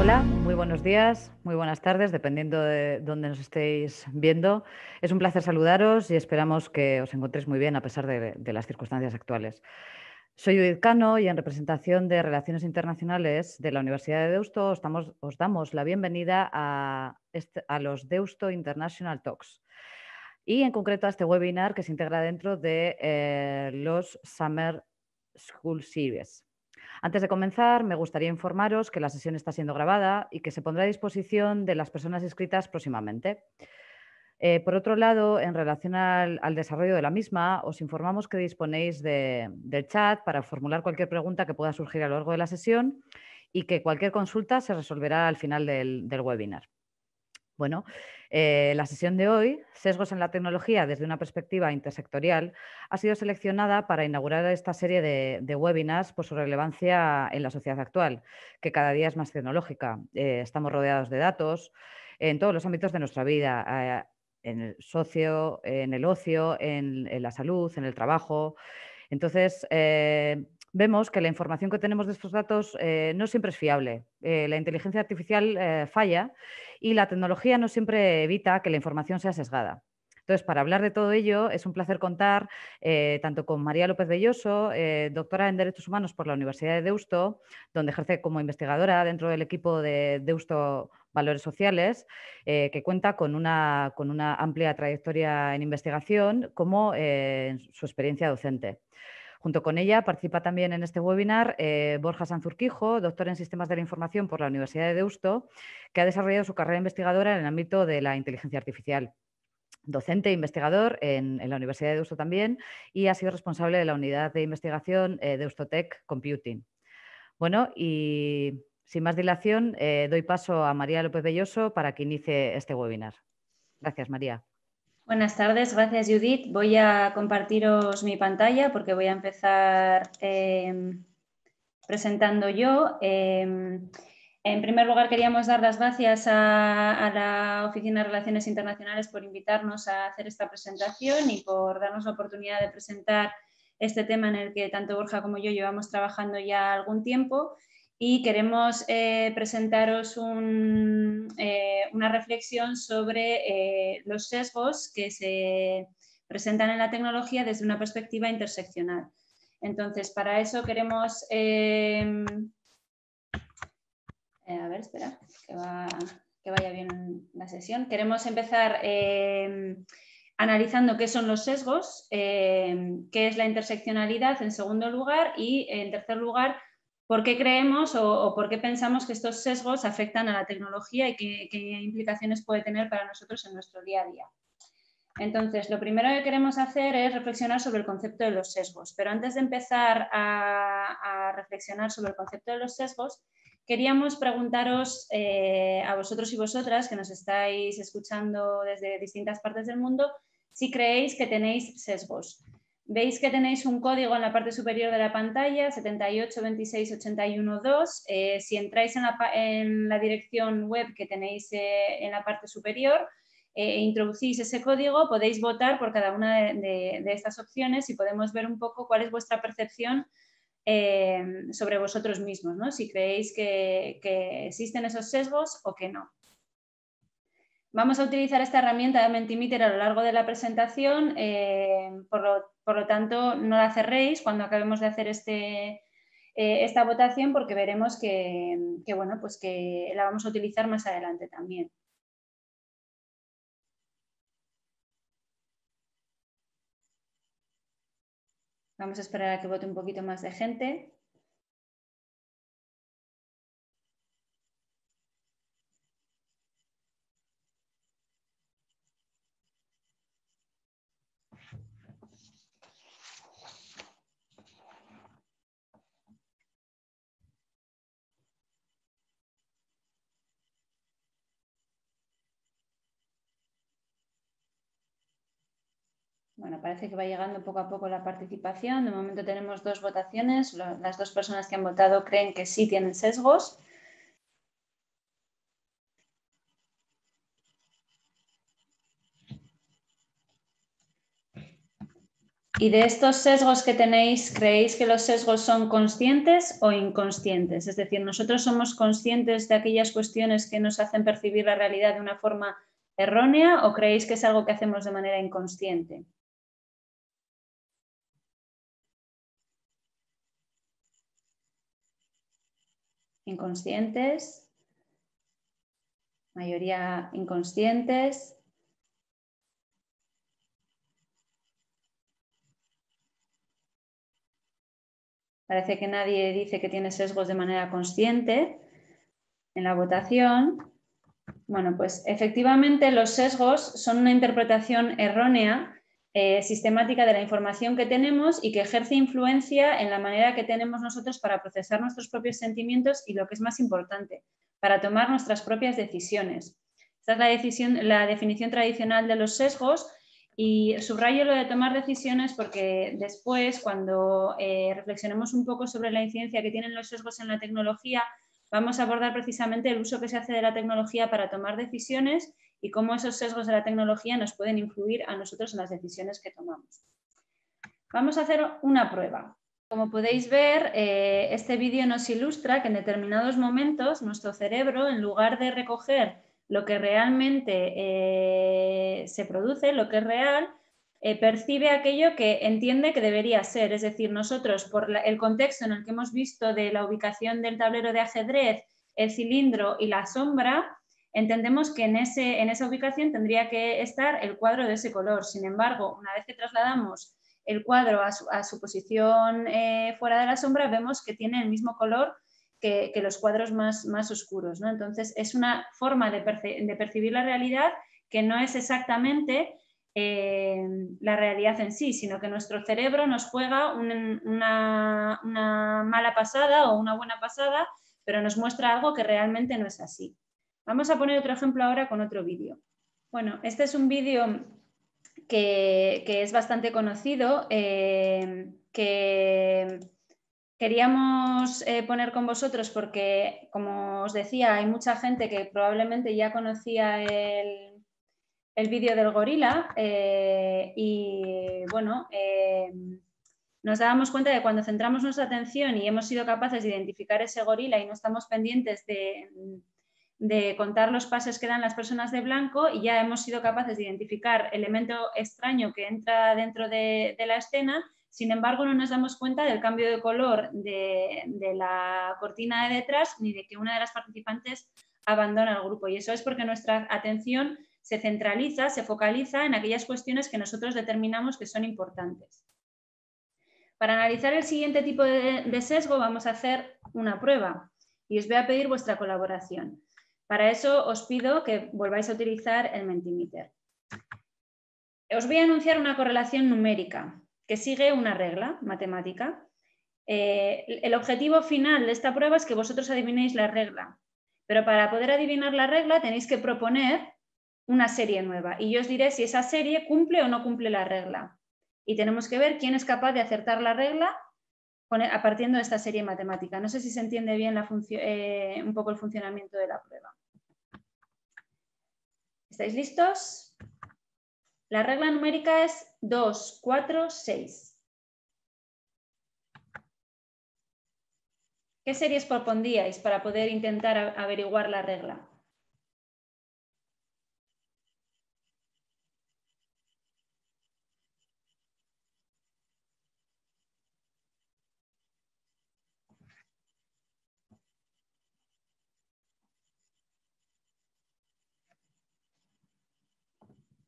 Hola, muy buenos días, muy buenas tardes, dependiendo de dónde nos estéis viendo. Es un placer saludaros y esperamos que os encontréis muy bien a pesar de las circunstancias actuales. Soy Judith Cano y en representación de Relaciones Internacionales de la Universidad de Deusto os damos la bienvenida a los Deusto International Talks y en concreto a este webinar que se integra dentro de los Summer School Series. Antes de comenzar, me gustaría informaros que la sesión está siendo grabada y que se pondrá a disposición de las personas inscritas próximamente. Por otro lado, en relación al desarrollo de la misma, os informamos que disponéis del chat para formular cualquier pregunta que pueda surgir a lo largo de la sesión y que cualquier consulta se resolverá al final del webinar. Bueno, la sesión de hoy, Sesgos en la tecnología desde una perspectiva intersectorial, ha sido seleccionada para inaugurar esta serie de webinars por su relevancia en la sociedad actual, que cada día es más tecnológica. Estamos rodeados de datos en todos los ámbitos de nuestra vida, en el socio, en el ocio, en la salud, en el trabajo. Entonces, vemos que la información que tenemos de estos datos no siempre es fiable. La inteligencia artificial falla y la tecnología no siempre evita que la información sea sesgada. Entonces, para hablar de todo ello, es un placer contar tanto con María López Belloso, doctora en Derechos Humanos por la Universidad de Deusto, donde ejerce como investigadora dentro del equipo de Deusto Valores Sociales, que cuenta con una amplia trayectoria en investigación, como en su experiencia docente. Junto con ella participa también en este webinar Borja Sanzurquijo, doctor en Sistemas de la Información por la Universidad de Deusto, que ha desarrollado su carrera investigadora en el ámbito de la inteligencia artificial. Docente e investigador en la Universidad de Deusto también y ha sido responsable de la unidad de investigación Deustotech Computing. Bueno, y sin más dilación, doy paso a María López Belloso para que inicie este webinar. Gracias, María. Buenas tardes, gracias Judith. Voy a compartiros mi pantalla porque voy a empezar presentando yo. En primer lugar, queríamos dar las gracias a la Oficina de Relaciones Internacionales por invitarnos a hacer esta presentación y por darnos la oportunidad de presentar este tema en el que tanto Borja como yo llevamos trabajando ya algún tiempo. Y queremos presentaros una reflexión sobre los sesgos que se presentan en la tecnología desde una perspectiva interseccional. Entonces, para eso queremos... a ver, espera, que vaya bien la sesión. Queremos empezar analizando qué son los sesgos, qué es la interseccionalidad en segundo lugar y en tercer lugar, por qué creemos o por qué pensamos que estos sesgos afectan a la tecnología y qué implicaciones puede tener para nosotros en nuestro día a día. Entonces, lo primero que queremos hacer es reflexionar sobre el concepto de los sesgos, pero antes de empezar a reflexionar sobre el concepto de los sesgos, queríamos preguntaros a vosotros y vosotras que nos estáis escuchando desde distintas partes del mundo si creéis que tenéis sesgos. Veis que tenéis un código en la parte superior de la pantalla, 7826812. Si entráis en la dirección web que tenéis en la parte superior, introducís ese código, podéis votar por cada una de estas opciones y podemos ver un poco cuál es vuestra percepción sobre vosotros mismos, ¿no? Si creéis que existen esos sesgos o que no. Vamos a utilizar esta herramienta de Mentimeter a lo largo de la presentación, por lo tanto no la cerréis cuando acabemos de hacer esta votación porque veremos bueno, pues que la vamos a utilizar más adelante también. Vamos a esperar a que vote un poquito más de gente. Bueno, parece que va llegando poco a poco la participación. De momento tenemos 2 votaciones. Las 2 personas que han votado creen que sí tienen sesgos. Y de estos sesgos que tenéis, ¿creéis que los sesgos son conscientes o inconscientes? Es decir, ¿nosotros somos conscientes de aquellas cuestiones que nos hacen percibir la realidad de una forma errónea o creéis que es algo que hacemos de manera inconsciente? Inconscientes, mayoría inconscientes. Parece que nadie dice que tiene sesgos de manera consciente en la votación. Bueno, pues efectivamente los sesgos son una interpretación errónea, sistemática de la información que tenemos y que ejerce influencia en la manera que tenemos nosotros para procesar nuestros propios sentimientos y, lo que es más importante, para tomar nuestras propias decisiones. Esta es la definición tradicional de los sesgos. Y subrayo lo de tomar decisiones porque después, cuando reflexionemos un poco sobre la incidencia que tienen los sesgos en la tecnología, vamos a abordar precisamente el uso que se hace de la tecnología para tomar decisiones y cómo esos sesgos de la tecnología nos pueden influir a nosotros en las decisiones que tomamos. Vamos a hacer una prueba. Como podéis ver, este vídeo nos ilustra que en determinados momentos nuestro cerebro, en lugar de recoger lo que realmente se produce, lo que es real, percibe aquello que entiende que debería ser. Es decir, nosotros, por el contexto en el que hemos visto de la ubicación del tablero de ajedrez, el cilindro y la sombra, entendemos que en esa ubicación tendría que estar el cuadro de ese color. Sin embargo, una vez que trasladamos el cuadro a su posición fuera de la sombra, vemos que tiene el mismo color que los cuadros más oscuros, ¿no? Entonces, es una forma de percibir la realidad que no es exactamente la realidad en sí, sino que nuestro cerebro nos juega una mala pasada o una buena pasada, pero nos muestra algo que realmente no es así. Vamos a poner otro ejemplo ahora con otro vídeo. Bueno, este es un vídeo que es bastante conocido, que queríamos poner con vosotros porque, como os decía, hay mucha gente que probablemente ya conocía el vídeo del gorila y bueno, nos dábamos cuenta de que cuando centramos nuestra atención y hemos sido capaces de identificar ese gorila y no estamos pendientes de contar los pasos que dan las personas de blanco, y ya hemos sido capaces de identificar elemento extraño que entra dentro de la escena. Sin embargo, no nos damos cuenta del cambio de color de la cortina de detrás ni de que una de las participantes abandona el grupo. Y eso es porque nuestra atención se centraliza, se focaliza en aquellas cuestiones que nosotros determinamos que son importantes. Para analizar el siguiente tipo de sesgo vamos a hacer una prueba y os voy a pedir vuestra colaboración. Para eso os pido que volváis a utilizar el Mentimeter. Os voy a anunciar una correlación numérica que sigue una regla matemática. El objetivo final de esta prueba es que vosotros adivinéis la regla, pero para poder adivinar la regla tenéis que proponer una serie nueva y yo os diré si esa serie cumple o no cumple la regla. Y tenemos que ver quién es capaz de acertar la regla a partir de esta serie matemática. No sé si se entiende bien un poco el funcionamiento de la prueba. ¿Estáis listos? La regla numérica es 2, 4, 6. ¿Qué series propondríais para poder intentar averiguar la regla?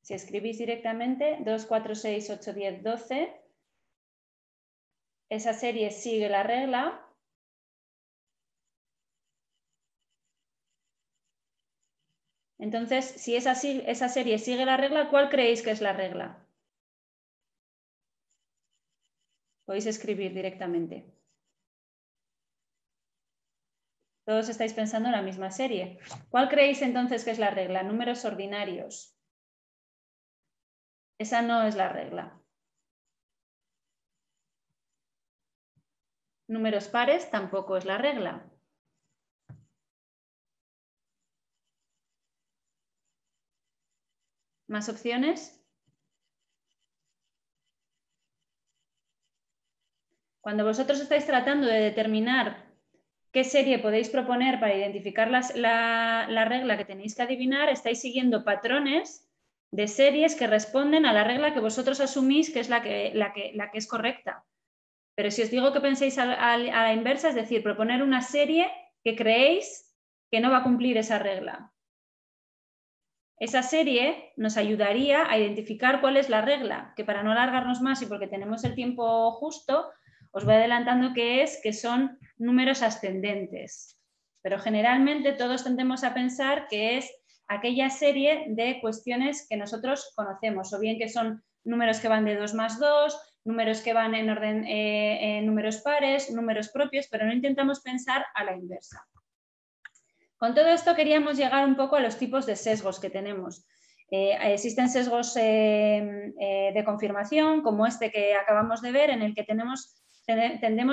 Si escribís directamente 2, 4, 6, 8, 10, 12, esa serie sigue la regla. Entonces, si esa serie sigue la regla, ¿cuál creéis que es la regla? Podéis escribir directamente. Todos estáis pensando en la misma serie. ¿Cuál creéis entonces que es la regla? Números ordinarios. Esa no es la regla. Números pares tampoco es la regla. ¿Más opciones? Cuando vosotros estáis tratando de determinar qué serie podéis proponer para identificar la regla que tenéis que adivinar, estáis siguiendo patrones de series que responden a la regla que vosotros asumís que es la que es correcta. Pero si os digo que penséis a la inversa, es decir, proponer una serie que creéis que no va a cumplir esa regla. Esa serie nos ayudaría a identificar cuál es la regla, que para no alargarnos más y porque tenemos el tiempo justo, os voy adelantando que son números ascendentes. Pero generalmente todos tendemos a pensar que es aquella serie de cuestiones que nosotros conocemos, o bien que son números que van de 2 más 2, números que van en orden números pares, números propios, pero no intentamos pensar a la inversa. Con todo esto queríamos llegar un poco a los tipos de sesgos que tenemos. Existen sesgos de confirmación, como este que acabamos de ver, en el que tendemos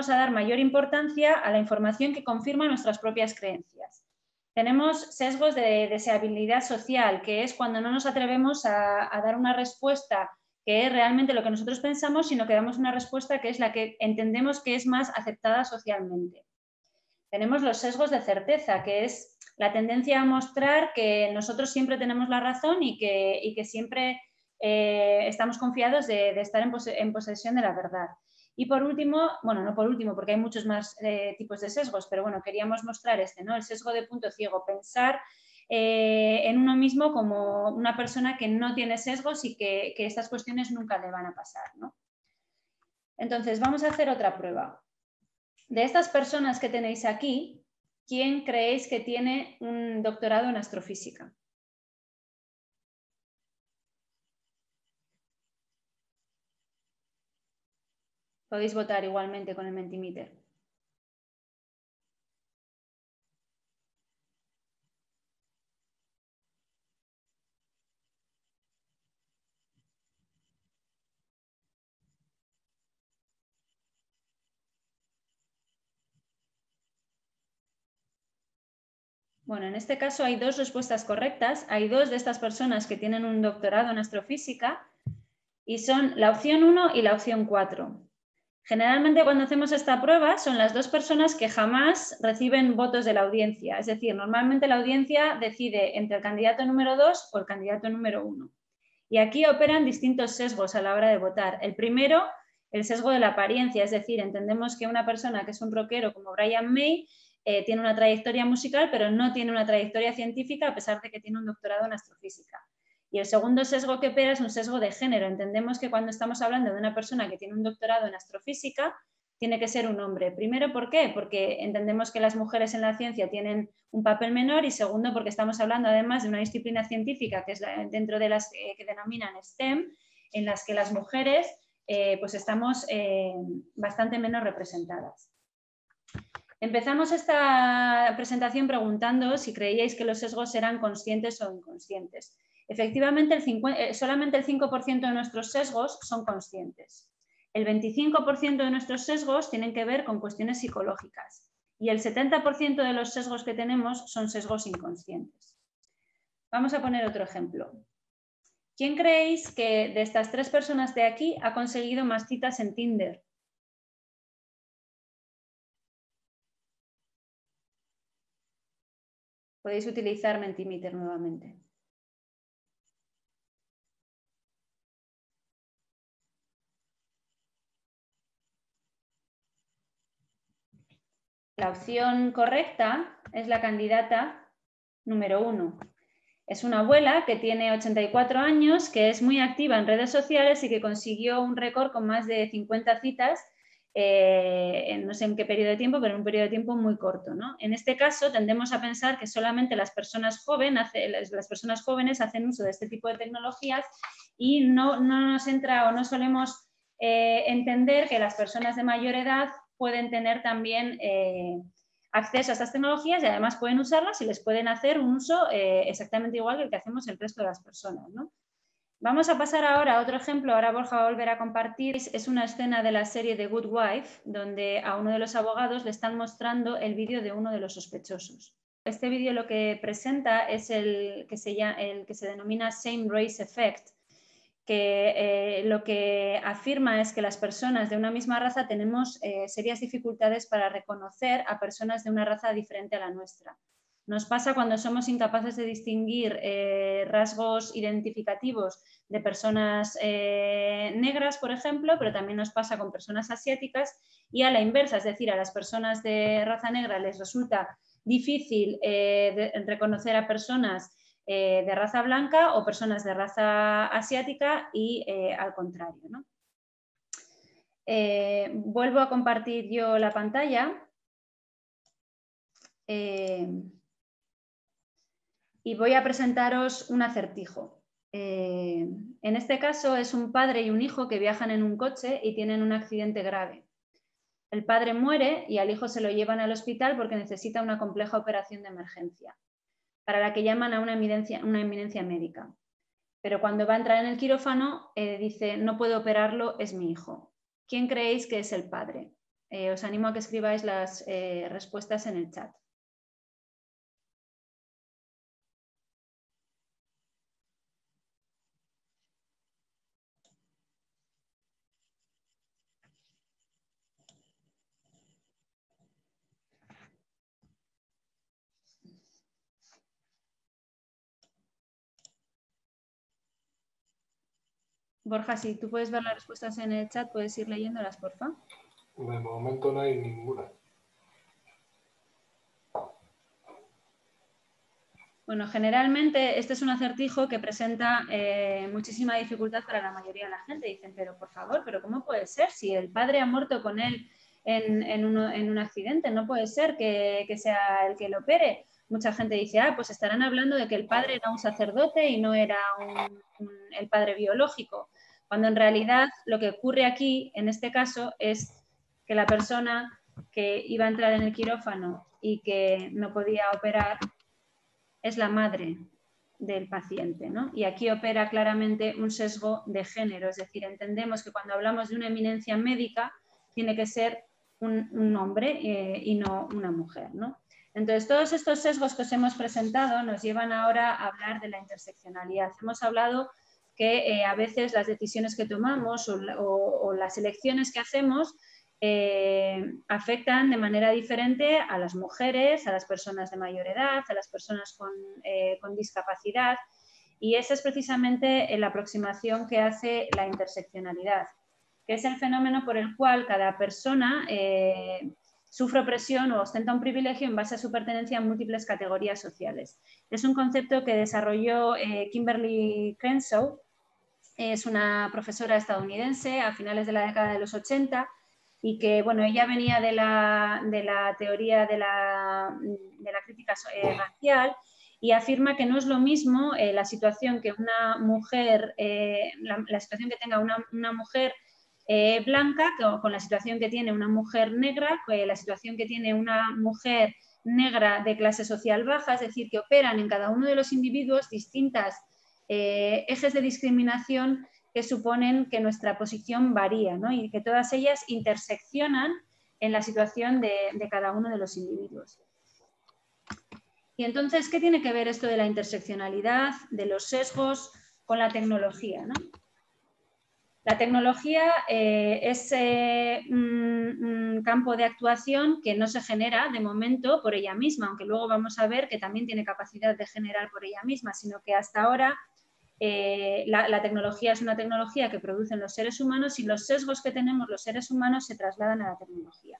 a dar mayor importancia a la información que confirma nuestras propias creencias. Tenemos sesgos de deseabilidad social, que es cuando no nos atrevemos a dar una respuesta que es realmente lo que nosotros pensamos, sino que damos una respuesta que es la que entendemos que es más aceptada socialmente. Tenemos los sesgos de certeza, que es la tendencia a mostrar que nosotros siempre tenemos la razón y que siempre estamos confiados de estar en posesión de la verdad. Y por último, bueno, no por último, porque hay muchos más tipos de sesgos, pero bueno, queríamos mostrar ¿no? El sesgo de punto ciego, pensar en uno mismo como una persona que no tiene sesgos y que estas cuestiones nunca le van a pasar, ¿no? Entonces, vamos a hacer otra prueba. De estas personas que tenéis aquí, ¿quién creéis que tiene un doctorado en astrofísica? Podéis votar igualmente con el Mentimeter. Bueno, en este caso hay dos respuestas correctas. Hay dos de estas personas que tienen un doctorado en astrofísica y son la opción 1 y la opción 4. Generalmente cuando hacemos esta prueba son las dos personas que jamás reciben votos de la audiencia. Es decir, normalmente la audiencia decide entre el candidato número 2 o el candidato número 1. Y aquí operan distintos sesgos a la hora de votar. El primero, el sesgo de la apariencia, es decir, entendemos que una persona que es un rockero como Brian May tiene una trayectoria musical, pero no tiene una trayectoria científica a pesar de que tiene un doctorado en astrofísica. Y el segundo sesgo que opera es un sesgo de género. Entendemos que cuando estamos hablando de una persona que tiene un doctorado en astrofísica, tiene que ser un hombre. Primero, ¿por qué? Porque entendemos que las mujeres en la ciencia tienen un papel menor y segundo, porque estamos hablando además de una disciplina científica que es dentro de las que denominan STEM, en las que las mujeres pues estamos bastante menos representadas. Empezamos esta presentación preguntando si creíais que los sesgos eran conscientes o inconscientes. Efectivamente, solamente el 5% de nuestros sesgos son conscientes. El 25% de nuestros sesgos tienen que ver con cuestiones psicológicas y el 70% de los sesgos que tenemos son sesgos inconscientes. Vamos a poner otro ejemplo. ¿Quién creéis que de estas tres personas de aquí ha conseguido más citas en Tinder? Podéis utilizar Mentimeter nuevamente. La opción correcta es la candidata número 1. Es una abuela que tiene 84 años, que es muy activa en redes sociales y que consiguió un récord con más de 50 citas, no sé en qué periodo de tiempo, pero en un periodo de tiempo muy corto, ¿no? En este caso tendemos a pensar que solamente las personas jóvenes hacen uso de este tipo de tecnologías y no nos entra o no solemos entender que las personas de mayor edad pueden tener también acceso a estas tecnologías y además pueden usarlas y les pueden hacer un uso exactamente igual que el que hacemos el resto de las personas, ¿no? Vamos a pasar ahora a otro ejemplo, ahora Borja va a volver a compartir, es una escena de la serie The Good Wife, donde a uno de los abogados le están mostrando el vídeo de uno de los sospechosos. Este vídeo lo que presenta es el que se denomina Same Race Effect, que lo que afirma es que las personas de una misma raza tenemos serias dificultades para reconocer a personas de una raza diferente a la nuestra. Nos pasa cuando somos incapaces de distinguir rasgos identificativos de personas negras, por ejemplo, pero también nos pasa con personas asiáticas y a la inversa, es decir, a las personas de raza negra les resulta difícil reconocer a personas de raza blanca o personas de raza asiática y al contrario, ¿no? Vuelvo a compartir yo la pantalla y voy a presentaros un acertijo. En este caso es un padre y un hijo que viajan en un coche y tienen un accidente grave. El padre muere y al hijo se lo llevan al hospital porque necesita una compleja operación de emergencia, para la que llaman a una eminencia médica. Pero cuando va a entrar en el quirófano, dice, no puedo operarlo, es mi hijo. ¿Quién creéis que es el padre? Os animo a que escribáis las respuestas en el chat. Borja, si tú puedes ver las respuestas en el chat, puedes ir leyéndolas, porfa. De momento no hay ninguna. Bueno, generalmente este es un acertijo que presenta muchísima dificultad para la mayoría de la gente. Dicen, pero por favor, ¿pero cómo puede ser? Si el padre ha muerto con él en un accidente, no puede ser que sea el que lo opere. Mucha gente dice, pues estarán hablando de que el padre era un sacerdote y no era el padre biológico. Cuando en realidad lo que ocurre aquí, en este caso, es que la persona que iba a entrar en el quirófano y que no podía operar es la madre del paciente, ¿no? Y aquí opera claramente un sesgo de género, es decir, entendemos que cuando hablamos de una eminencia médica tiene que ser un hombre y no una mujer, ¿no? Entonces, todos estos sesgos que os hemos presentado nos llevan ahora a hablar de la interseccionalidad. Hemos hablado que a veces las decisiones que tomamos o las elecciones que hacemos afectan de manera diferente a las mujeres, a las personas de mayor edad, a las personas con discapacidad, y esa es precisamente la aproximación que hace la interseccionalidad, que es el fenómeno por el cual cada persona sufre opresión o ostenta un privilegio en base a su pertenencia a múltiples categorías sociales. Es un concepto que desarrolló Kimberly Crenshaw, es una profesora estadounidense a finales de la década de los 80, y que, bueno, ella venía de la teoría de la crítica racial, y afirma que no es lo mismo la situación que una mujer, la situación que tenga una mujer blanca con la situación que tiene una mujer negra, la situación que tiene una mujer negra de clase social baja, es decir, que operan en cada uno de los individuos distintas ejes de discriminación que suponen que nuestra posición varía, ¿no? Y que todas ellas interseccionan en la situación de cada uno de los individuos. Y entonces, ¿qué tiene que ver esto de la interseccionalidad, de los sesgos, con la tecnología, ¿no? La tecnología es un campo de actuación que no se genera de momento por ella misma, aunque luego vamos a ver que también tiene capacidad de generar por ella misma, sino que hasta ahora la tecnología es una tecnología que producen los seres humanos, y los sesgos que tenemos los seres humanos se trasladan a la tecnología.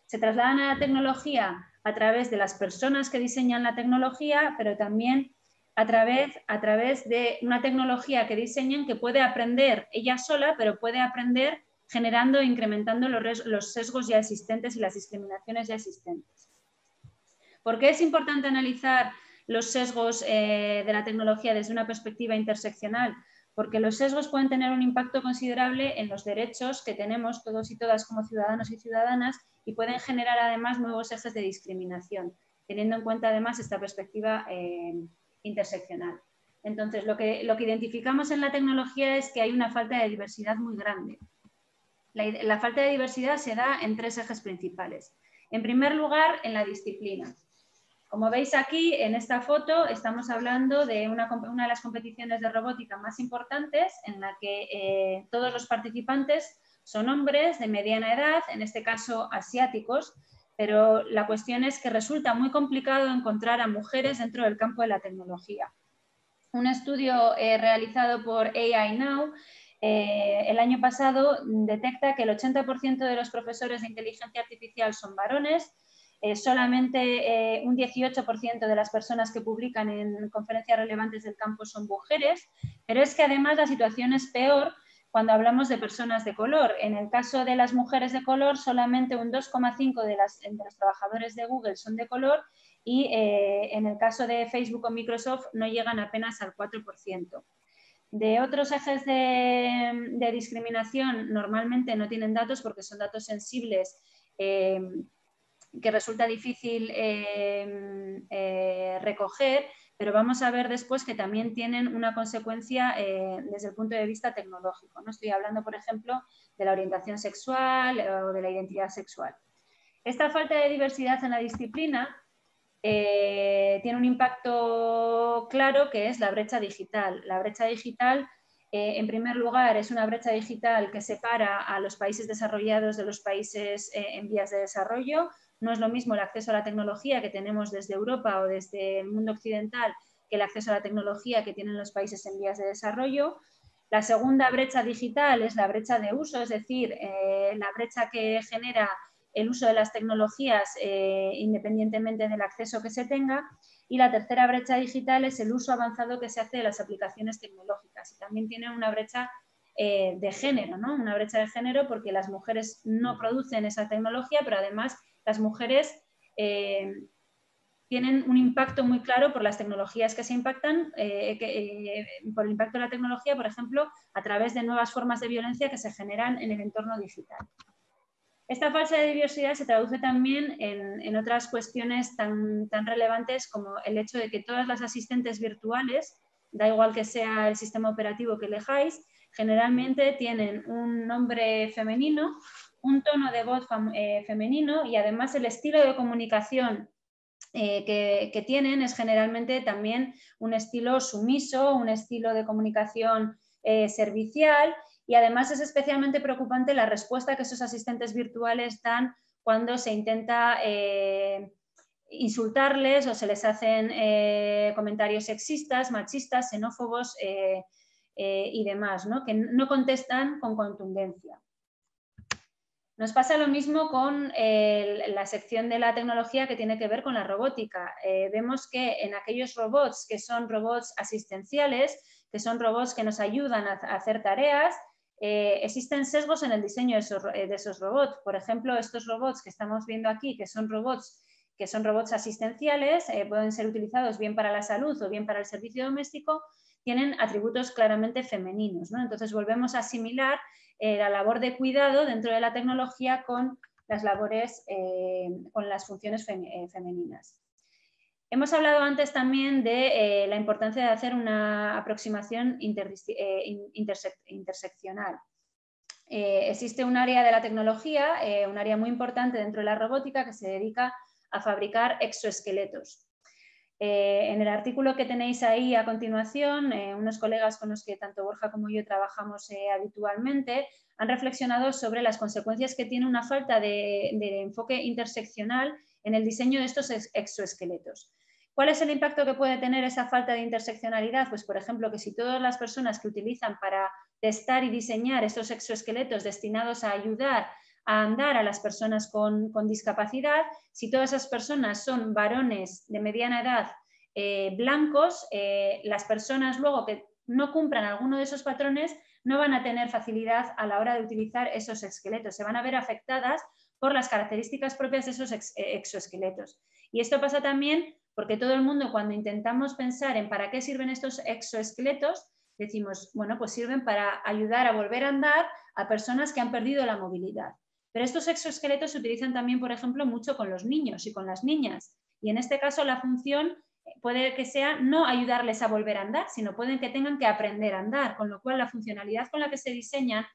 Se trasladan a la tecnología a través de las personas que diseñan la tecnología, pero también a través de una tecnología que diseñan que puede aprender ella sola, pero puede aprender generando e incrementando los sesgos ya existentes y las discriminaciones ya existentes. ¿Por qué es importante analizar los sesgos de la tecnología desde una perspectiva interseccional? Porque los sesgos pueden tener un impacto considerable en los derechos que tenemos todos y todas como ciudadanos y ciudadanas, y pueden generar además nuevos ejes de discriminación, teniendo en cuenta además esta perspectiva interseccional. Entonces, lo que identificamos en la tecnología es que hay una falta de diversidad muy grande. La falta de diversidad se da en tres ejes principales. En primer lugar, en la disciplina. Como veis aquí, en esta foto, estamos hablando de una de las competiciones de robótica más importantes en la que todos los participantes son hombres de mediana edad, en este caso asiáticos, pero la cuestión es que resulta muy complicado encontrar a mujeres dentro del campo de la tecnología. Un estudio realizado por AI Now el año pasado detecta que el 80% de los profesores de inteligencia artificial son varones, solamente un 18% de las personas que publican en conferencias relevantes del campo son mujeres, pero es que además la situación es peor cuando hablamos de personas de color. En el caso de las mujeres de color, solamente un 2,5% de los trabajadores de Google son de color y en el caso de Facebook o Microsoft no llegan apenas al 4%. De otros ejes de discriminación normalmente no tienen datos porque son datos sensibles que resulta difícil recoger, pero vamos a ver después que también tienen una consecuencia desde el punto de vista tecnológico, ¿no? Estoy hablando, por ejemplo, de la orientación sexual o de la identidad sexual. Esta falta de diversidad en la disciplina tiene un impacto claro que es la brecha digital. La brecha digital, en primer lugar, es una brecha digital que separa a los países desarrollados de los países en vías de desarrollo. No es lo mismo el acceso a la tecnología que tenemos desde Europa o desde el mundo occidental que el acceso a la tecnología que tienen los países en vías de desarrollo. La segunda brecha digital es la brecha de uso, es decir, la brecha que genera el uso de las tecnologías independientemente del acceso que se tenga. Y la tercera brecha digital es el uso avanzado que se hace de las aplicaciones tecnológicas. Y también tiene una brecha de género, ¿no? Una brecha de género porque las mujeres no producen esa tecnología, pero además las mujeres tienen un impacto muy claro por las tecnologías que se impactan, por el impacto de la tecnología, por ejemplo, a través de nuevas formas de violencia que se generan en el entorno digital. Esta falta de diversidad se traduce también en otras cuestiones tan relevantes como el hecho de que todas las asistentes virtuales, da igual que sea el sistema operativo que elijáis, generalmente tienen un nombre femenino, un tono de voz femenino y además el estilo de comunicación que tienen es generalmente también un estilo sumiso, un estilo de comunicación servicial. Y además es especialmente preocupante la respuesta que esos asistentes virtuales dan cuando se intenta insultarles o se les hacen comentarios sexistas, machistas, xenófobos y demás, ¿no? Que no contestan con contundencia. Nos pasa lo mismo con la sección de la tecnología que tiene que ver con la robótica. Vemos que en aquellos robots que son robots asistenciales, que son robots que nos ayudan a hacer tareas, existen sesgos en el diseño de esos robots. Por ejemplo, estos robots que estamos viendo aquí, que son robots asistenciales, pueden ser utilizados bien para la salud o bien para el servicio doméstico, tienen atributos claramente femeninos, ¿no? Entonces volvemos a asimilar la labor de cuidado dentro de la tecnología con las labores, con las funciones femeninas. Hemos hablado antes también de la importancia de hacer una aproximación interseccional. Existe un área de la tecnología, un área muy importante dentro de la robótica que se dedica a fabricar exoesqueletos. En el artículo que tenéis ahí a continuación, unos colegas con los que tanto Borja como yo trabajamos habitualmente han reflexionado sobre las consecuencias que tiene una falta de enfoque interseccional en el diseño de estos exoesqueletos. ¿Cuál es el impacto que puede tener esa falta de interseccionalidad? Pues, por ejemplo, que si todas las personas que utilizan para testar y diseñar estos exoesqueletos destinados a ayudar a andar a las personas con discapacidad, si todas esas personas son varones de mediana edad blancos, las personas luego que no cumplan alguno de esos patrones no van a tener facilidad a la hora de utilizar esos esqueletos, se van a ver afectadas por las características propias de esos exoesqueletos. Y esto pasa también porque todo el mundo, cuando intentamos pensar en para qué sirven estos exoesqueletos, decimos, bueno, pues sirven para ayudar a volver a andar a personas que han perdido la movilidad. Pero estos exoesqueletos se utilizan también, por ejemplo, mucho con los niños y con las niñas. Y en este caso la función puede que sea no ayudarles a volver a andar, sino pueden que tengan que aprender a andar, con lo cual la funcionalidad con la que se diseñan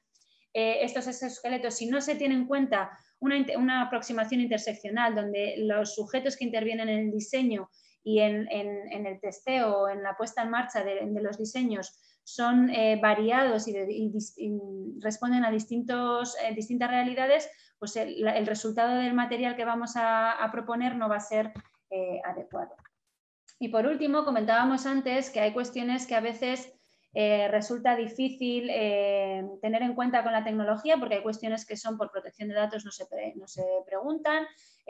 estos exoesqueletos, si no se tiene en cuenta una aproximación interseccional donde los sujetos que intervienen en el diseño y en el testeo, en la puesta en marcha de los diseños son variados y responden a distintas realidades, pues el resultado del material que vamos a proponer no va a ser adecuado. Y por último, comentábamos antes que hay cuestiones que a veces resulta difícil tener en cuenta con la tecnología, porque hay cuestiones que son por protección de datos, no se preguntan,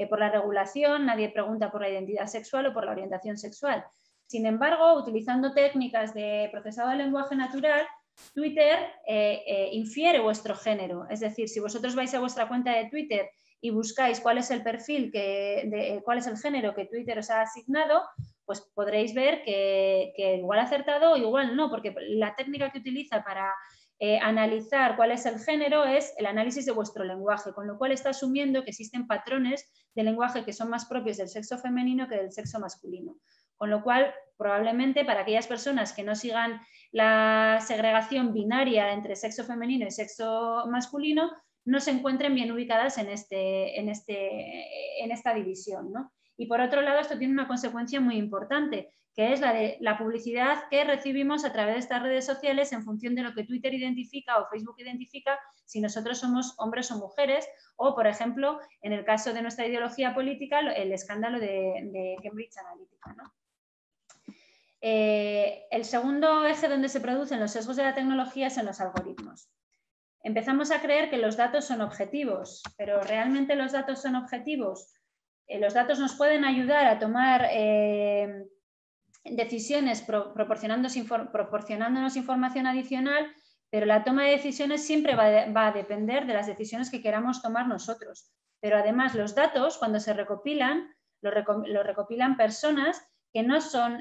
por la regulación, nadie pregunta por la identidad sexual o por la orientación sexual. Sin embargo, utilizando técnicas de procesado de lenguaje natural, Twitter infiere vuestro género. Es decir, si vosotros vais a vuestra cuenta de Twitter y buscáis cuál es el perfil, cuál es el género que Twitter os ha asignado, pues podréis ver que igual acertado o igual no, porque la técnica que utiliza para analizar cuál es el género es el análisis de vuestro lenguaje, con lo cual está asumiendo que existen patrones de lenguaje que son más propios del sexo femenino que del sexo masculino. Con lo cual, probablemente para aquellas personas que no sigan la segregación binaria entre sexo femenino y sexo masculino, no se encuentren bien ubicadas en esta división, ¿no? Y por otro lado, esto tiene una consecuencia muy importante, que es la de la publicidad que recibimos a través de estas redes sociales en función de lo que Twitter identifica o Facebook identifica, si nosotros somos hombres o mujeres, o, por ejemplo, en el caso de nuestra ideología política, el escándalo de Cambridge Analytica, ¿no? El segundo eje donde se producen los sesgos de la tecnología es en los algoritmos. Empezamos a creer que los datos son objetivos, pero ¿realmente los datos son objetivos? Los datos nos pueden ayudar a tomar decisiones proporcionándonos información adicional, pero la toma de decisiones siempre va a depender de las decisiones que queramos tomar nosotros. Pero además los datos, cuando se recopilan, lo recopilan personas que no son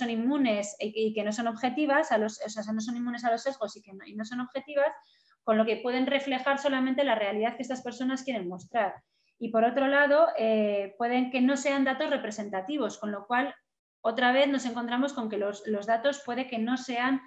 inmunes y que no son objetivas, no son inmunes a los sesgos y no son objetivas, con lo que pueden reflejar solamente la realidad que estas personas quieren mostrar. Y por otro lado, pueden que no sean datos representativos, con lo cual otra vez nos encontramos con que los datos puede que no sean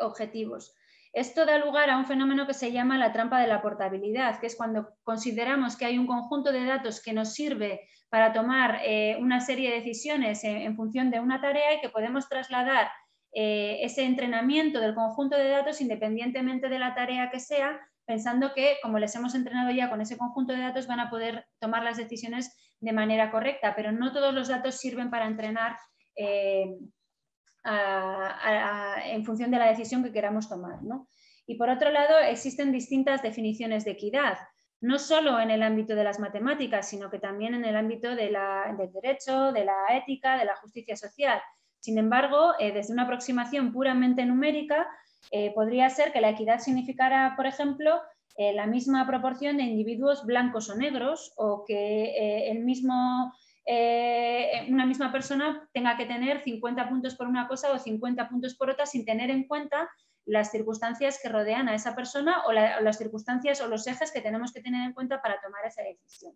objetivos. Esto da lugar a un fenómeno que se llama la trampa de la portabilidad, que es cuando consideramos que hay un conjunto de datos que nos sirve para tomar una serie de decisiones en función de una tarea y que podemos trasladar ese entrenamiento del conjunto de datos independientemente de la tarea que sea, pensando que como les hemos entrenado ya con ese conjunto de datos van a poder tomar las decisiones de manera correcta, pero no todos los datos sirven para entrenar en función de la decisión que queramos tomar, ¿no? Y por otro lado, existen distintas definiciones de equidad, no solo en el ámbito de las matemáticas, sino que también en el ámbito del derecho, de la ética, de la justicia social. Sin embargo, desde una aproximación puramente numérica, podría ser que la equidad significara, por ejemplo, la misma proporción de individuos blancos o negros, o que una misma persona tenga que tener 50 puntos por una cosa o 50 puntos por otra sin tener en cuenta las circunstancias que rodean a esa persona o las circunstancias o los ejes que tenemos que tener en cuenta para tomar esa decisión.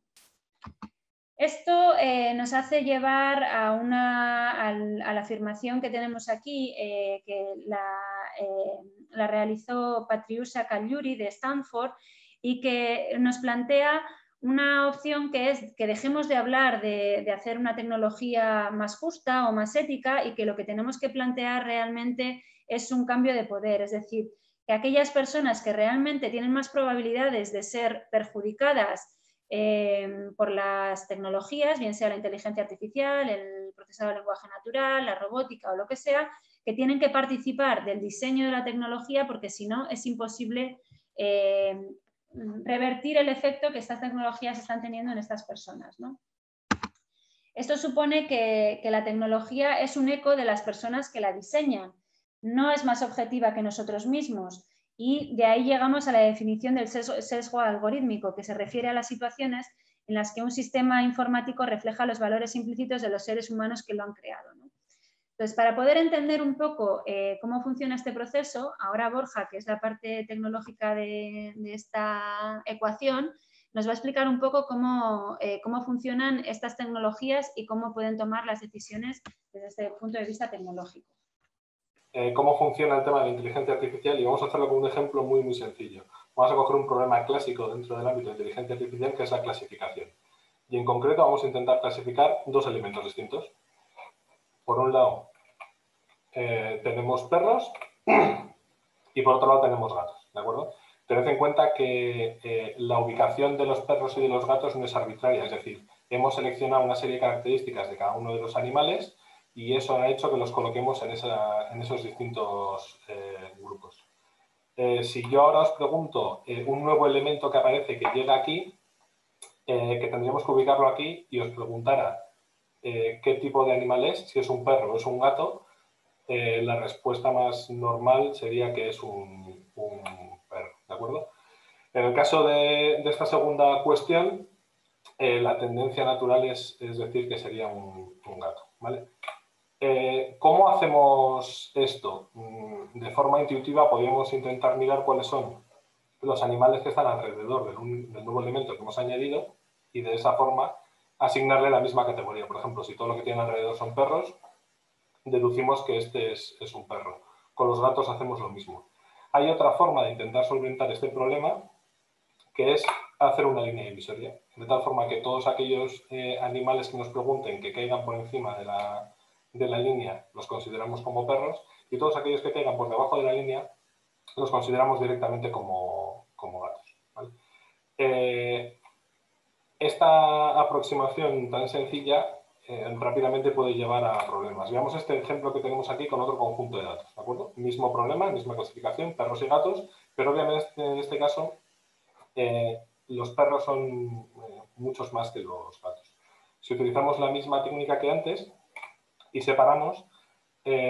Esto nos hace llevar a la afirmación que tenemos aquí, que la realizó Patriusa Cagliuri de Stanford y que nos plantea una opción que es que dejemos de hablar de hacer una tecnología más justa o más ética y que lo que tenemos que plantear realmente es un cambio de poder, es decir, que aquellas personas que realmente tienen más probabilidades de ser perjudicadas por las tecnologías, bien sea la inteligencia artificial, el procesado de lenguaje natural, la robótica o lo que sea, que tienen que participar del diseño de la tecnología porque si no es imposible revertir el efecto que estas tecnologías están teniendo en estas personas, ¿no? Esto supone que la tecnología es un eco de las personas que la diseñan, no es más objetiva que nosotros mismos. Y de ahí llegamos a la definición del sesgo algorítmico, que se refiere a las situaciones en las que un sistema informático refleja los valores implícitos de los seres humanos que lo han creado, ¿no? Entonces, para poder entender un poco cómo funciona este proceso, ahora Borja, que es la parte tecnológica de esta ecuación, nos va a explicar un poco cómo funcionan estas tecnologías y cómo pueden tomar las decisiones desde este punto de vista tecnológico. cómo funciona el tema de la inteligencia artificial y vamos a hacerlo con un ejemplo muy, muy sencillo. Vamos a coger un problema clásico dentro del ámbito de inteligencia artificial, que es la clasificación. Y en concreto vamos a intentar clasificar dos elementos distintos. Por un lado, tenemos perros y por otro lado tenemos gatos, ¿de acuerdo? Tened en cuenta que la ubicación de los perros y de los gatos no es arbitraria, es decir, hemos seleccionado una serie de características de cada uno de los animales y eso ha hecho que los coloquemos en esos distintos grupos. Si yo ahora os pregunto un nuevo elemento que aparece que llega aquí, que tendríamos que ubicarlo aquí y os preguntara qué tipo de animal es, si es un perro o es un gato, la respuesta más normal sería que es un perro, ¿de acuerdo? En el caso de esta segunda cuestión, la tendencia natural es decir que sería un gato, ¿vale? ¿Cómo hacemos esto? De forma intuitiva podríamos intentar mirar cuáles son los animales que están alrededor del nuevo elemento que hemos añadido y de esa forma asignarle la misma categoría. Por ejemplo, si todo lo que tiene alrededor son perros, deducimos que este es un perro. Con los gatos hacemos lo mismo. Hay otra forma de intentar solventar este problema, que es hacer una línea divisoria, de tal forma que todos aquellos animales que nos pregunten que caigan por encima de la línea los consideramos como perros y todos aquellos que caigan por debajo de la línea los consideramos directamente como gatos, ¿vale? Esta aproximación tan sencilla rápidamente puede llevar a problemas. Veamos este ejemplo que tenemos aquí con otro conjunto de datos, ¿de acuerdo? Mismo problema, misma clasificación, perros y gatos, pero obviamente en este caso los perros son muchos más que los gatos. Si utilizamos la misma técnica que antes y separamos,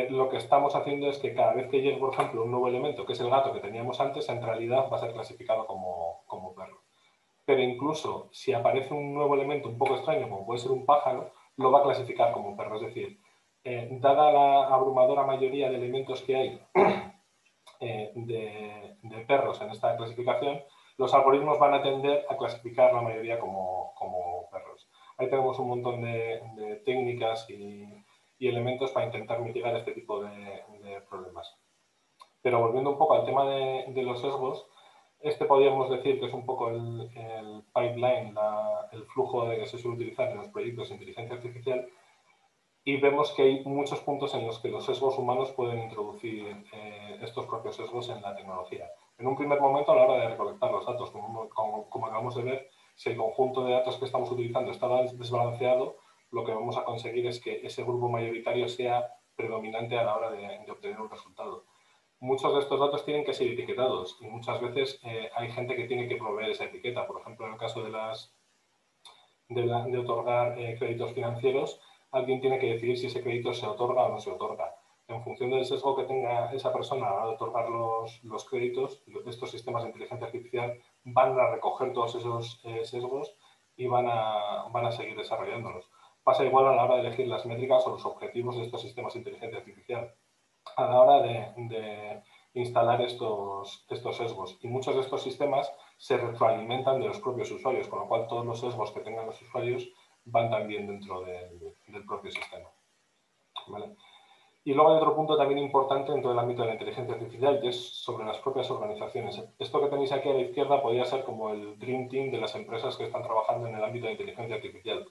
lo que estamos haciendo es que cada vez que llegue, por ejemplo, un nuevo elemento, que es el gato que teníamos antes, en realidad va a ser clasificado como perro. Pero incluso si aparece un nuevo elemento un poco extraño, como puede ser un pájaro, lo va a clasificar como perro. Es decir, dada la abrumadora mayoría de elementos que hay de perros en esta clasificación, los algoritmos van a tender a clasificar la mayoría como perros. Ahí tenemos un montón de técnicas y elementos para intentar mitigar este tipo de problemas. Pero volviendo un poco al tema de los sesgos, este podríamos decir que es un poco el pipeline, el flujo que se suele utilizar en los proyectos de inteligencia artificial y vemos que hay muchos puntos en los que los sesgos humanos pueden introducir estos propios sesgos en la tecnología. En un primer momento, a la hora de recolectar los datos, como acabamos de ver, si el conjunto de datos que estamos utilizando está desbalanceado, lo que vamos a conseguir es que ese grupo mayoritario sea predominante a la hora de obtener un resultado. Muchos de estos datos tienen que ser etiquetados y muchas veces hay gente que tiene que proveer esa etiqueta. Por ejemplo, en el caso de otorgar créditos financieros, alguien tiene que decidir si ese crédito se otorga o no se otorga. En función del sesgo que tenga esa persona a la hora de otorgar los créditos, estos sistemas de inteligencia artificial van a recoger todos esos sesgos y van a seguir desarrollándolos. Pasa igual a la hora de elegir las métricas o los objetivos de estos sistemas de inteligencia artificial a la hora de instalar estos sesgos. Y muchos de estos sistemas se retroalimentan de los propios usuarios, con lo cual todos los sesgos que tengan los usuarios van también dentro del propio sistema. ¿Vale? Y luego hay otro punto también importante dentro del ámbito de la inteligencia artificial, que es sobre las propias organizaciones. Esto que tenéis aquí a la izquierda podría ser como el Dream Team de las empresas que están trabajando en el ámbito de inteligencia artificial.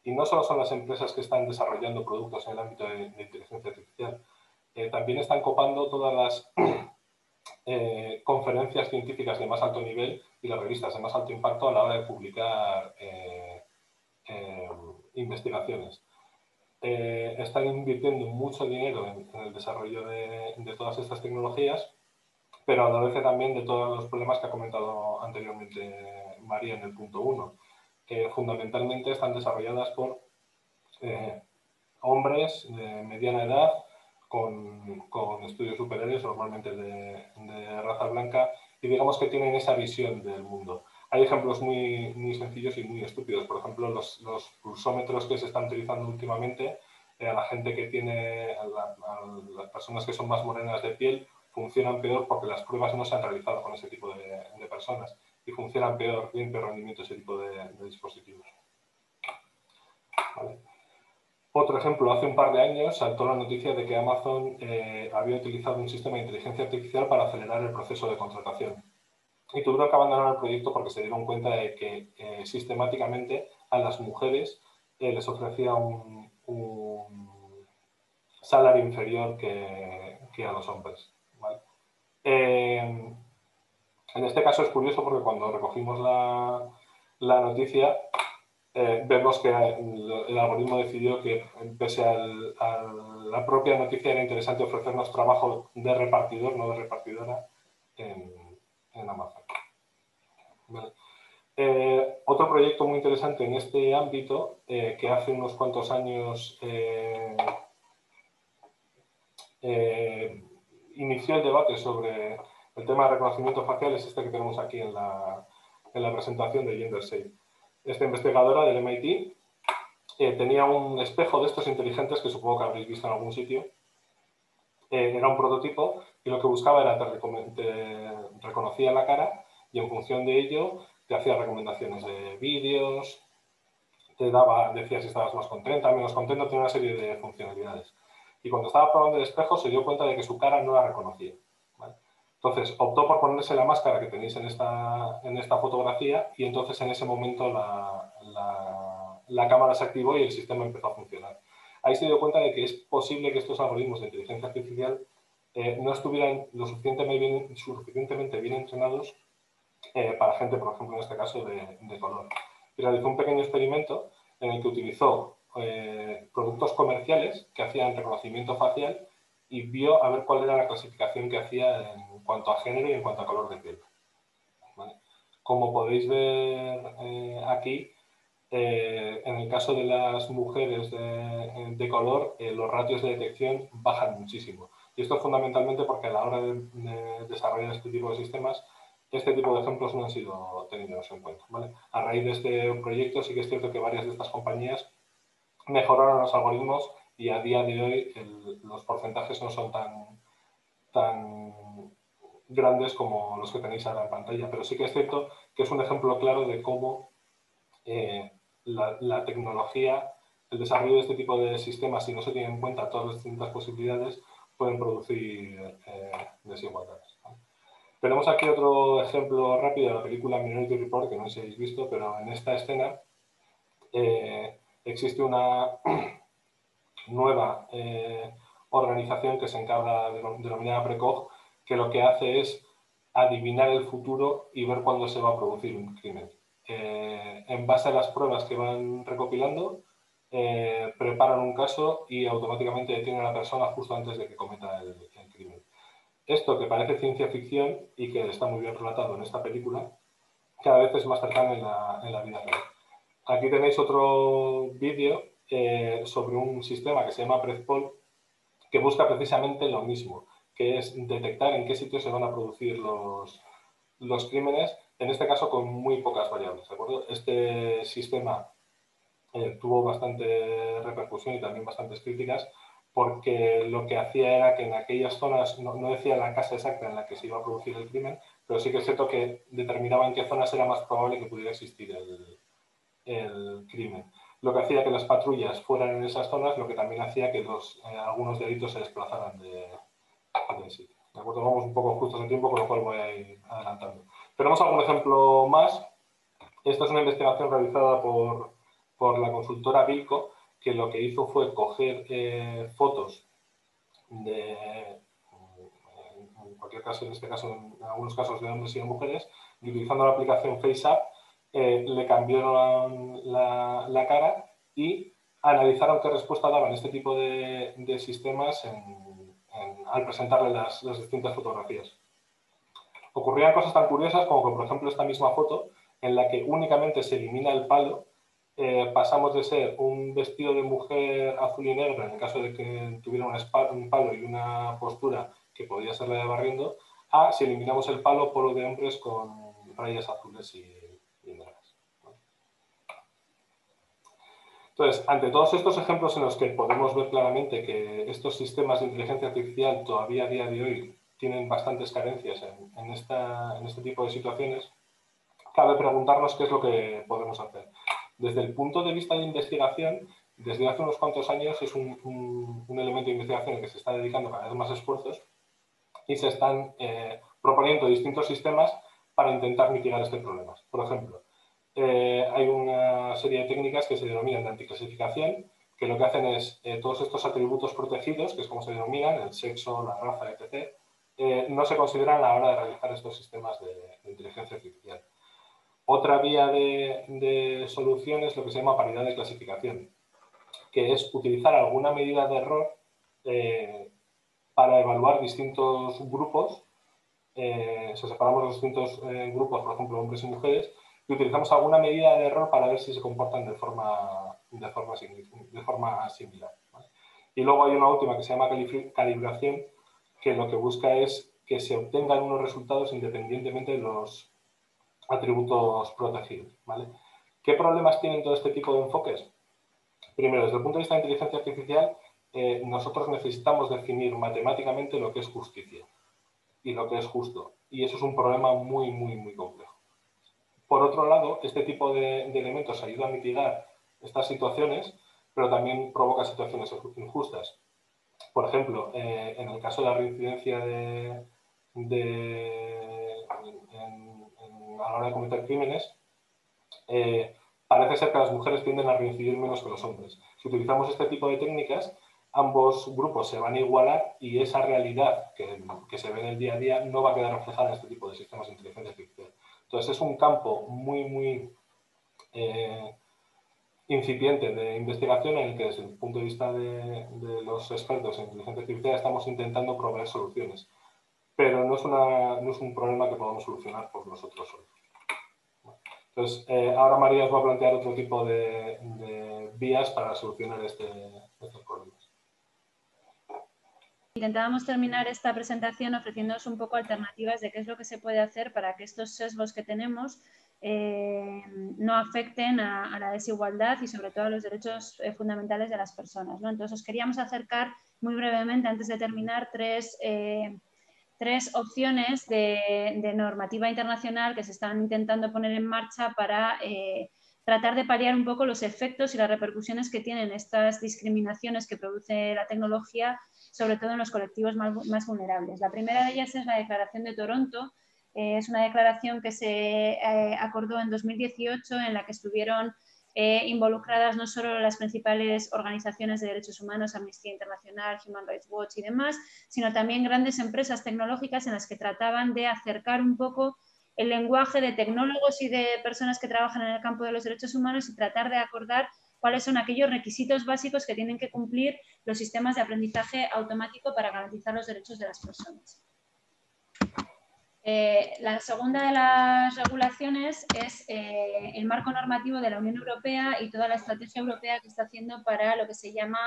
Y no solo son las empresas que están desarrollando productos en el ámbito de inteligencia artificial, también están copando todas las conferencias científicas de más alto nivel y las revistas de más alto impacto a la hora de publicar investigaciones. Están invirtiendo mucho dinero en el desarrollo de todas estas tecnologías, pero adolece también de todos los problemas que ha comentado anteriormente María en el punto 1, que fundamentalmente están desarrolladas por hombres de mediana edad con estudios superiores, normalmente de raza blanca, y digamos que tienen esa visión del mundo. Hay ejemplos muy, muy sencillos y muy estúpidos. Por ejemplo, los pulsómetros que se están utilizando últimamente, a la gente que tiene, a las personas que son más morenas de piel, funcionan peor porque las pruebas no se han realizado con ese tipo de personas y funcionan peor, tienen peor rendimiento ese tipo de dispositivos. ¿Vale? Otro ejemplo, hace un par de años saltó la noticia de que Amazon había utilizado un sistema de inteligencia artificial para acelerar el proceso de contratación. Y tuvieron que abandonar el proyecto porque se dieron cuenta de que sistemáticamente a las mujeres les ofrecía un salario inferior que a los hombres, ¿vale? En este caso es curioso porque cuando recogimos la noticia vemos que el algoritmo decidió que, pese a la propia noticia, era interesante ofrecernos trabajo de repartidor, no de repartidora, en Amazon. Vale. Otro proyecto muy interesante en este ámbito, que hace unos cuantos años inició el debate sobre el tema de reconocimiento facial, es este que tenemos aquí en la presentación de GenderSafe. Esta investigadora del MIT tenía un espejo de estos inteligentes que supongo que habréis visto en algún sitio. Era un prototipo y lo que buscaba era te reconocía la cara y en función de ello te hacía recomendaciones de vídeos, decía si estabas más contenta, menos contenta, tenía una serie de funcionalidades. Y cuando estaba probando el espejo se dio cuenta de que su cara no la reconocía, ¿vale? Entonces optó por ponerse la máscara que tenéis en esta fotografía y entonces en ese momento la cámara se activó y el sistema empezó a funcionar. Ahí se dio cuenta de que es posible que estos algoritmos de inteligencia artificial no estuvieran lo suficientemente bien entrenados para gente, por ejemplo, en este caso de color. Y realizó un pequeño experimento en el que utilizó productos comerciales que hacían reconocimiento facial y vio a ver cuál era la clasificación que hacía en cuanto a género y en cuanto a color de piel. ¿Vale? Como podéis ver aquí, en el caso de las mujeres de color, los ratios de detección bajan muchísimo. Y esto fundamentalmente porque a la hora de desarrollar este tipo de sistemas, este tipo de ejemplos no han sido tenidos en cuenta, ¿vale? A raíz de este proyecto sí que es cierto que varias de estas compañías mejoraron los algoritmos y a día de hoy los porcentajes no son tan grandes como los que tenéis ahora en pantalla, pero sí que es cierto que es un ejemplo claro de cómo la tecnología, el desarrollo de este tipo de sistemas, si no se tienen en cuenta todas las distintas posibilidades, pueden producir desigualdades, ¿vale? Tenemos aquí otro ejemplo rápido de la película Minority Report, que no sé si habéis visto, pero en esta escena existe una nueva organización que se encarga, denominada Precog, que lo que hace es adivinar el futuro y ver cuándo se va a producir un crimen. En base a las pruebas que van recopilando, preparan un caso y automáticamente detienen a la persona justo antes de que cometa el crimen. Esto, que parece ciencia ficción y que está muy bien relatado en esta película, cada vez es más cercano en la vida real. Aquí tenéis otro vídeo sobre un sistema que se llama PredPol, que busca precisamente lo mismo, que es detectar en qué sitios se van a producir los crímenes, en este caso con muy pocas variables, ¿de acuerdo? Este sistema tuvo bastante repercusión y también bastantes críticas, porque lo que hacía era que en aquellas zonas, no decía la casa exacta en la que se iba a producir el crimen, pero sí que es cierto que determinaba en qué zonas era más probable que pudiera existir el crimen. Lo que hacía que las patrullas fueran en esas zonas, lo que también hacía que algunos delitos se desplazaran de sitio. ¿De acuerdo? Vamos un poco justos en tiempo, con lo cual voy a ir adelantando. Tenemos algún ejemplo más. Esta es una investigación realizada por la consultora Bilco, que lo que hizo fue coger fotos en cualquier caso, en este caso, en algunos casos de hombres y de mujeres, y utilizando la aplicación FaceApp, le cambiaron la cara y analizaron qué respuesta daban este tipo de sistemas al presentarle las distintas fotografías. Ocurrían cosas tan curiosas como que, por ejemplo, esta misma foto, en la que únicamente se elimina el palo, pasamos de ser un vestido de mujer azul y negro, en el caso de que tuviera un palo y una postura que podía ser la de barriendo, a, si eliminamos el palo, polo de hombres con rayas azules y negras. Entonces, ante todos estos ejemplos en los que podemos ver claramente que estos sistemas de inteligencia artificial todavía a día de hoy tienen bastantes carencias en este tipo de situaciones, cabe preguntarnos qué es lo que podemos hacer. Desde el punto de vista de investigación, desde hace unos cuantos años es un elemento de investigación al que se está dedicando cada vez más esfuerzos y se están proponiendo distintos sistemas para intentar mitigar este problema. Por ejemplo, hay una serie de técnicas que se denominan de anticlasificación, que lo que hacen es todos estos atributos protegidos, que es como se denominan, el sexo, la raza, etc., no se consideran a la hora de realizar estos sistemas de inteligencia artificial. Otra vía de solución es lo que se llama paridad de clasificación, que es utilizar alguna medida de error para evaluar distintos grupos. Separamos los distintos grupos, por ejemplo, hombres y mujeres, y utilizamos alguna medida de error para ver si se comportan de forma similar, ¿vale? Y luego hay una última que se llama calibración, que lo que busca es que se obtengan unos resultados independientemente de los atributos protegidos, ¿vale? ¿Qué problemas tienen todo este tipo de enfoques? Primero, desde el punto de vista de inteligencia artificial, nosotros necesitamos definir matemáticamente lo que es justicia y lo que es justo. Y eso es un problema muy, muy, muy complejo. Por otro lado, este tipo de elementos ayuda a mitigar estas situaciones, pero también provoca situaciones injustas. Por ejemplo, en el caso de la reincidencia a la hora de cometer crímenes, parece ser que las mujeres tienden a reincidir menos que los hombres. Si utilizamos este tipo de técnicas, ambos grupos se van a igualar y esa realidad que se ve en el día a día no va a quedar reflejada en este tipo de sistemas de inteligencia artificial. Entonces es un campo muy, muy incipiente de investigación en el que desde el punto de vista de los expertos en inteligencia artificial estamos intentando proveer soluciones, pero no es un problema que podamos solucionar por nosotros solos. Entonces, ahora María os va a plantear otro tipo de vías para solucionar estos problemas. Intentábamos terminar esta presentación ofreciéndoos un poco alternativas de qué es lo que se puede hacer para que estos sesgos que tenemos no afecten a la desigualdad y sobre todo a los derechos fundamentales de las personas, ¿no? Entonces os queríamos acercar muy brevemente, antes de terminar, tres opciones de normativa internacional que se están intentando poner en marcha para tratar de paliar un poco los efectos y las repercusiones que tienen estas discriminaciones que produce la tecnología, sobre todo en los colectivos más vulnerables. La primera de ellas es la Declaración de Toronto. Es una declaración que se acordó en 2018 en la que estuvieron involucradas no solo las principales organizaciones de derechos humanos, Amnistía Internacional, Human Rights Watch y demás, sino también grandes empresas tecnológicas en las que trataban de acercar un poco el lenguaje de tecnólogos y de personas que trabajan en el campo de los derechos humanos y tratar de acordar cuáles son aquellos requisitos básicos que tienen que cumplir los sistemas de aprendizaje automático para garantizar los derechos de las personas. La segunda de las regulaciones es el marco normativo de la Unión Europea y toda la estrategia europea que está haciendo para lo que se llama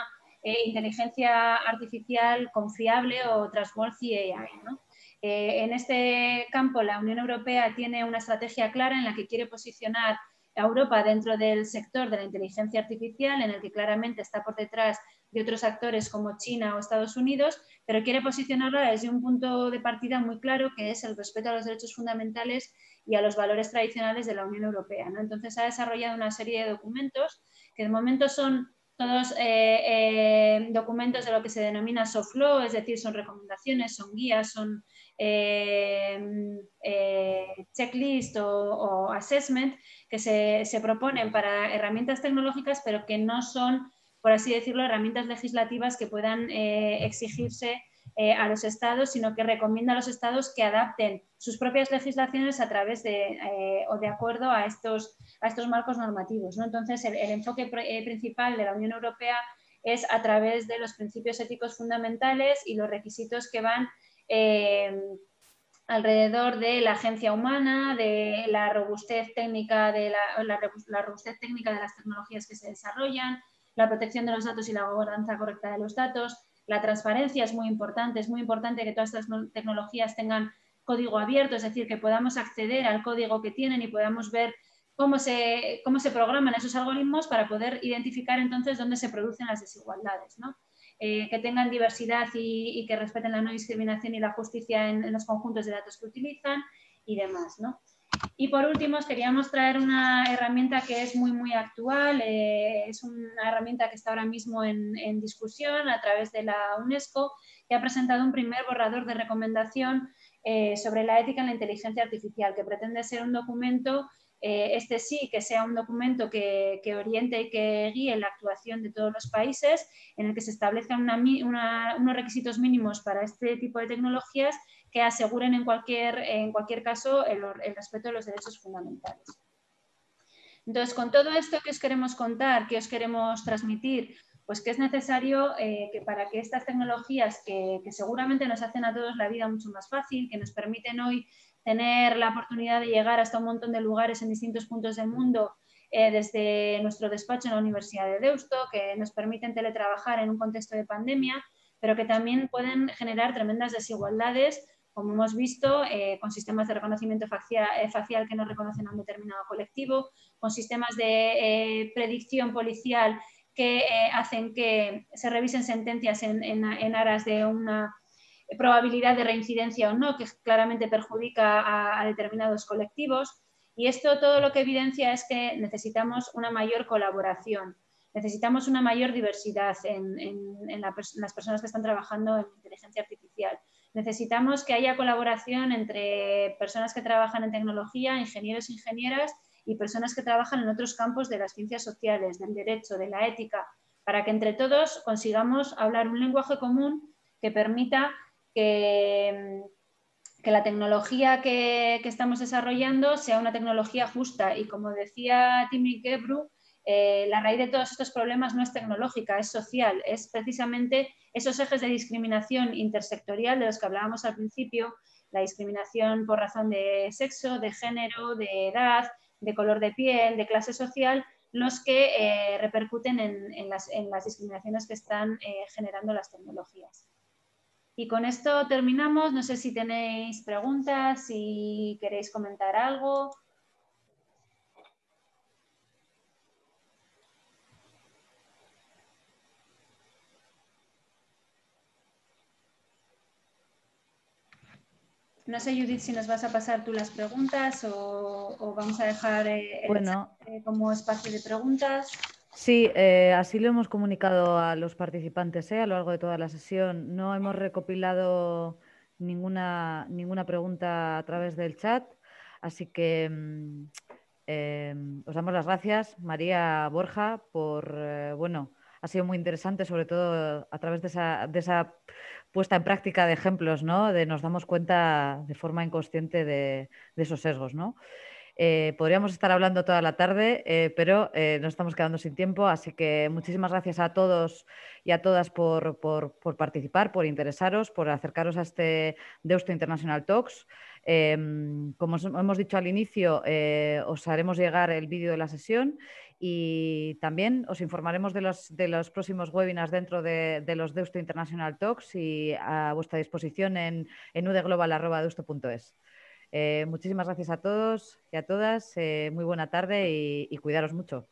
inteligencia artificial confiable o trustworthy AI, ¿no? En este campo la Unión Europea tiene una estrategia clara en la que quiere posicionar a Europa dentro del sector de la inteligencia artificial, en el que claramente está por detrás de otros actores como China o Estados Unidos, pero quiere posicionarla desde un punto de partida muy claro, que es el respeto a los derechos fundamentales y a los valores tradicionales de la Unión Europea, ¿no? Entonces ha desarrollado una serie de documentos que de momento son todos documentos de lo que se denomina soft law, es decir, son recomendaciones, son guías, son checklist o assessment que se proponen para herramientas tecnológicas, pero que no son, por así decirlo, herramientas legislativas que puedan exigirse a los estados, sino que recomienda a los estados que adapten sus propias legislaciones a través o de acuerdo a estos marcos normativos, ¿no? Entonces, el enfoque principal de la Unión Europea es a través de los principios éticos fundamentales y los requisitos que van alrededor de la agencia humana, de la robustez técnica de la robustez técnica de las tecnologías que se desarrollan, la protección de los datos y la gobernanza correcta de los datos. La transparencia es muy importante que todas estas tecnologías tengan código abierto, es decir, que podamos acceder al código que tienen y podamos ver cómo se programan esos algoritmos para poder identificar entonces dónde se producen las desigualdades, ¿no? Que tengan diversidad y que respeten la no discriminación y la justicia en los conjuntos de datos que utilizan y demás, ¿no? Y por último, os queríamos traer una herramienta que es muy actual, es una herramienta que está ahora mismo en discusión a través de la UNESCO, que ha presentado un primer borrador de recomendación sobre la ética en la inteligencia artificial, que pretende ser un documento, este sí, que sea un documento que oriente y que guíe la actuación de todos los países, en el que se establezcan unos requisitos mínimos para este tipo de tecnologías que aseguren en cualquier caso el respeto de los derechos fundamentales. Entonces, con todo esto que os queremos contar, que os queremos transmitir, pues que es necesario que para que estas tecnologías que seguramente nos hacen a todos la vida mucho más fácil, que nos permiten hoy tener la oportunidad de llegar hasta un montón de lugares en distintos puntos del mundo, desde nuestro despacho en la Universidad de Deusto, que nos permiten teletrabajar en un contexto de pandemia, pero que también pueden generar tremendas desigualdades, como hemos visto, con sistemas de reconocimiento facial que no reconocen a un determinado colectivo, con sistemas de predicción policial que hacen que se revisen sentencias en aras de una probabilidad de reincidencia o no, que claramente perjudica a determinados colectivos. Y esto todo lo que evidencia es que necesitamos una mayor colaboración, necesitamos una mayor diversidad en las personas que están trabajando en inteligencia artificial. Necesitamos que haya colaboración entre personas que trabajan en tecnología, ingenieros e ingenieras, y personas que trabajan en otros campos de las ciencias sociales, del derecho, de la ética, para que entre todos consigamos hablar un lenguaje común que permita que la tecnología que estamos desarrollando sea una tecnología justa. Y como decía Timmy Gebru, la raíz de todos estos problemas no es tecnológica, es social, es precisamente esos ejes de discriminación intersectorial de los que hablábamos al principio, la discriminación por razón de sexo, de género, de edad, de color de piel, de clase social, los que repercuten en las discriminaciones que están generando las tecnologías. Y con esto terminamos. No sé si tenéis preguntas, si queréis comentar algo. No sé, Judith, si nos vas a pasar tú las preguntas o vamos a dejar el chat como espacio de preguntas. Sí, así lo hemos comunicado a los participantes a lo largo de toda la sesión. No hemos recopilado ninguna pregunta a través del chat, así que os damos las gracias, María, Borja, por, bueno, ha sido muy interesante, sobre todo a través de esa puesta en práctica de ejemplos, ¿no? Nos damos cuenta de forma inconsciente de esos sesgos, ¿no? Podríamos estar hablando toda la tarde, pero nos estamos quedando sin tiempo, así que muchísimas gracias a todos y a todas por participar, por interesaros, por acercaros a este Deusto International Talks. Como hemos dicho al inicio, os haremos llegar el vídeo de la sesión y también os informaremos de los próximos webinars dentro de los Deusto International Talks y a vuestra disposición en udeglobal@deusto.es. Muchísimas gracias a todos y a todas. Muy buena tarde y cuidaros mucho.